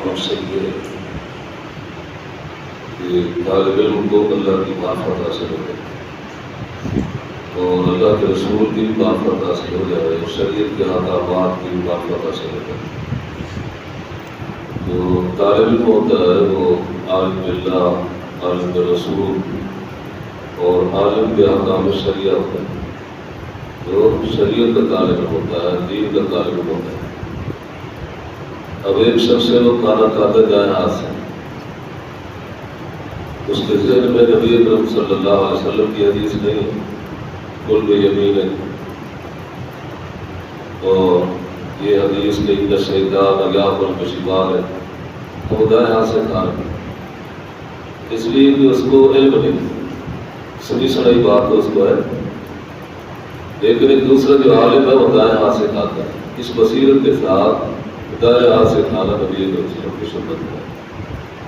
مقصد یہ ہے کہ طالب علم کو اللہ کی معرفت حاصل ہو جائے اور اللہ کے رسول کی بھی معرفت حاصل ہو جائے اور شریعت کے احکامات کی بھی معرفت حاصل ہو جائے۔ جو طالب علم ہوتا ہے وہ عالم باللہ، عالم بالرسول اور عالم باحکام شریعہ ہوتا ہے۔ جو شریعت کا طالب علم ہوتا ہے، دین کا طالب علم ہوتا ہے۔ اب ایک شخص سے وہ کھانا کھاتا جائے ہاتھ سے، اس کے ذہن میں نبی اکرم صلی اللہ علیہ وسلم کی حدیث نہیں ہے، کل بیمین ہے، اور یہ حدیث کہ ان الشیطان یأکل بشمالہ ہے، تو وہ دائیں ہاتھ سے کھا رہے اس لیے کہ اس کو علم نہیں، سنی سنائی بات تو اس کو ہے، لیکن ایک دوسرا جو عالم ہے وہ دائیں ہاتھ سے کھاتا ہے۔ اس بصیرت کے ساتھ دائیں ہاتھ سے کھانا نبی کریم صلی اللہ علیہ وسلم کی سنت ہے،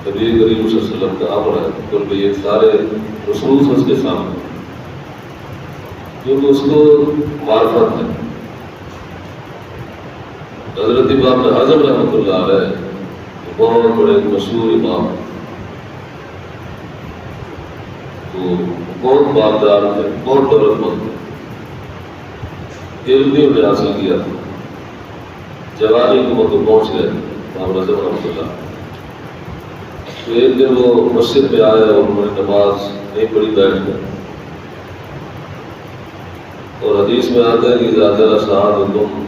نبی کریم صلی اللہ علیہ وسلم کا امر ہے، کل بھی یہ سارے رسول اس کے سامنے کیونکہ اس کو معرفت ہے۔ حضرت امام اعظم رحمۃ اللہ علیہ بہت بڑے مشہور امام، تو بہت مالدار ہے، بہت دولت مند ہے، علم بھی انہیں حاصل کیا تھا، جوانی کو وہ پہنچ گئے امام اعظم رحمۃ اللہ۔ تو ایک دن وہ مسجد میں آئے اور انہوں نے نماز نہیں پڑھی، بیٹھ گئے، اور حدیث میں آتا ہے کہ اذا جلس احدکم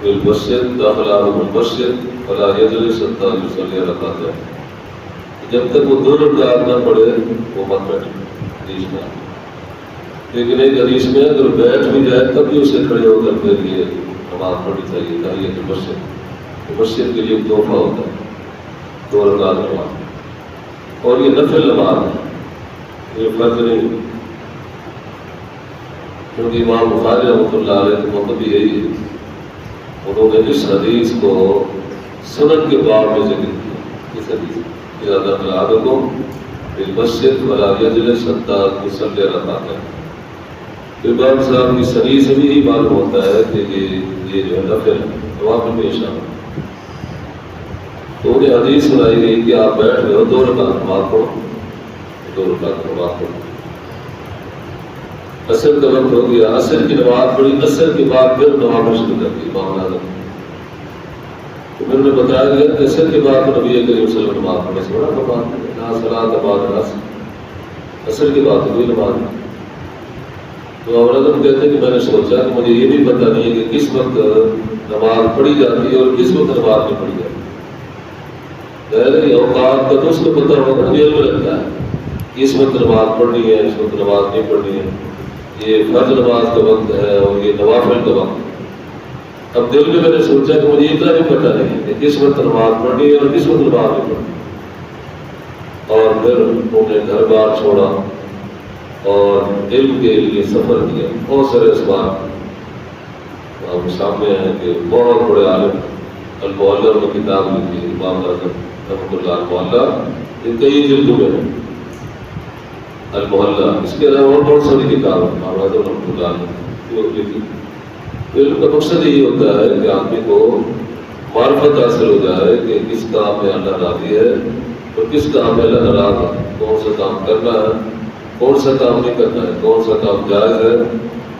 فی المسجد دخل احدکم المسجد فلا یجلس حتی یصلی رکعتین، جب تک وہ 2 رکعت نہ پڑھے وہ مت بیٹھے۔ حدیث میں لیکن ایک حدیث میں اگر بیٹھ بھی جائے تب بھی اسے کھڑے ہو کر کے لیے نماز پڑھنی چاہیے، تحیۃ المسجد، مسجد کے لیے ایک تحفہ ہوتا ہے 2 رکعت نماز، اور یہ نفل نماز ہے، یہ فرض نہیں، کیونکہ امام بخاری رحمۃ اللہ علیہ کا مطلب یہی ہے، انہوں نے اس حدیث کو سنن کے باب میں ذکر کیا۔ اس حدیث اذا دخل احدکم فی المسجد فلا یجلس حتی یصلی رکعتین، امام صاحب کی صحیح سے بھی یہی معلوم ہوتا ہے کہ یہ جو ہے نفل نوافل میں شامل ہے۔ تو انہیں حدیث سنائی گئی کہ آپ بیٹھ گئے ہو 2 رکعت نماز پڑھو، 2 رکعت نماز پڑھو۔ عصر کا وقت ہو گیا، عصر کی نماز پڑھی، عصر کے بعد پھر نماز شروع کر دی امام اعظم۔ تو میں نے بتایا گیا کہ عصر کے بعد نبی کریم صلی اللہ علیہ وسلم نماز پڑھنے سے بڑا بات ہے، لا صلاۃ بعد العصر، عصر کے بعد کوئی نماز نہیں۔ تو امام اعظم کہتے ہیں کہ میں نے سوچا کہ مجھے یہ بھی پتہ نہیں ہے کہ کس وقت نماز پڑھی جاتی ہے اور کس وقت نماز نہیں پڑھی جاتی ہے۔ اوقات کا تو اس کو پتہ ہوگا، یہ علم رکھتا ہے اس وقت نماز پڑھنی ہے، اس وقت نماز نہیں پڑھنی ہے، یہ فرض نماز کا وقت ہے اور یہ نوافل کا وقت ہے۔ اب دل میں نے سوچا کہ مجھے اتنا بھی پتہ نہیں ہے کہ کس وقت نماز پڑھنی ہے اور کس وقت نماز نہیں پڑھنی، اور پھر انہوں نے گھر بار چھوڑا اور علم کے لیے سفر کیا۔ بہت سارے اسباب آپ سامنے ہیں کہ بہت بڑے عالم المعلیٰ میں کتاب لکھی امام اعظم رحمۃ اللہ المعلیٰ، یہ کئی جلدوں میں ہے المحلہ، اس کے علاوہ اور بہت ساری کتاب ہے امام اعظم رحمۃ اللہ نے لکھی۔ علم کا مقصد یہی ہوتا ہے کہ آدمی کو معرفت حاصل ہو جائے کہ کس کام میں اللہ راضی ہے اور کس کام میں اللہ ناراض ہے، کون سا کام کرنا ہے، کون سا کام نہیں کرنا ہے، کون سا کام جائز ہے،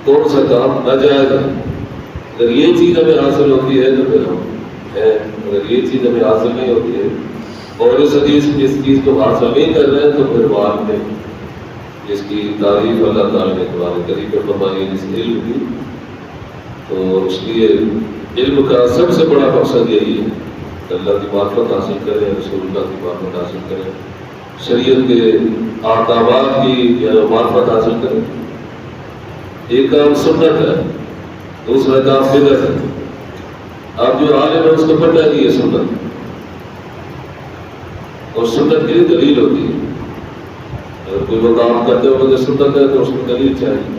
کون سا کام ناجائز ہے۔ اگر یہ چیز ہمیں حاصل ہوتی ہے تو پھر ہم ہیں، اگر یہ چیز ہمیں حاصل نہیں ہوتی ہے اور اس حدیث اس چیز کو حاصل نہیں کر رہے ہیں تو پھر بعد میں جس کی تعریف اللہ تعالیٰ نے قرآن کریم میں فرمائی ہے جس علم کی، تو اس لیے علم کا سب سے بڑا مقصد یہی ہے کہ اللہ کی معرفت حاصل کریں، رسول اللہ کی معرفت حاصل کریں، شریعت کے احکامات کی معرفت حاصل کریں۔ ایک کام سنت ہے، دوسرا کام بدعت ہے۔ آپ جو عالم ہے اس کو پتہ ہے کہ یہ سنت ہے اور سنت کے لیے دلیل ہوتی ہے۔ اگر کوئی وہ کام کرتے ہوئے سنت ہے تو اس کو دلیل چاہیے،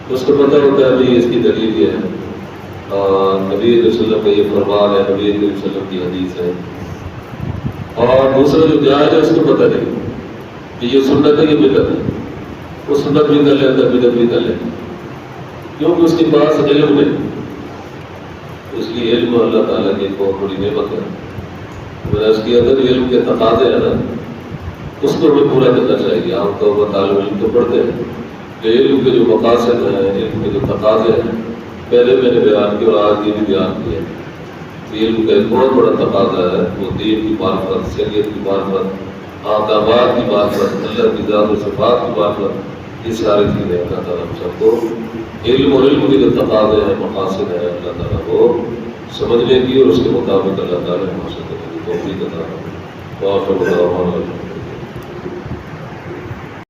تو اس کو پتہ ہوتا ہے بھائی اس کی دلیل یہ ہے، نبی صلی اللہ علیہ وسلم کا یہ فرمان ہے، نبی صلی اللہ علیہ وسلم کی حدیث ہے۔ اور دوسرا جو جائز ہے اس کو پتہ نہیں کہ یہ سنت ہے یہ بدعت ہے، وہ سنت بھی کر لیتا ہے بدعت بھی کر لیتا ہے، کیونکہ اس کے پاس علم نہیں۔ اس کی علم اللہ تعالیٰ کی ایک بہت بڑی نعمت ہے، میں نے عرض کیا تھا علم کے تقاضے ہیں نا اس کو بھی پورا کرنا چاہیے. عام طور پر طالب علم تو پڑھتے ہیں کہ علم کے جو مقاصد ہیں علم کے جو تقاضے ہیں پہلے میں نے بیان کیا اور آج یہ بھی بیان کیا. علم کا ایک بہت بڑا تقاضا ہے وہ دین کی معرفت, شریعت کی معرفت, آدابات کی معرفت, اللہ کی ذات و صفات کی معرفت. یہ ساری چیزیں اللہ تعالیٰ ہم سب کو علم اور علم کے جو تقاضے ہیں مقاصد ہیں اللہ تعالیٰ کو سمجھنے کی اور اس کے مطابق اللہ تعالیٰ ہم سب کو توفیق عطا فرمائے.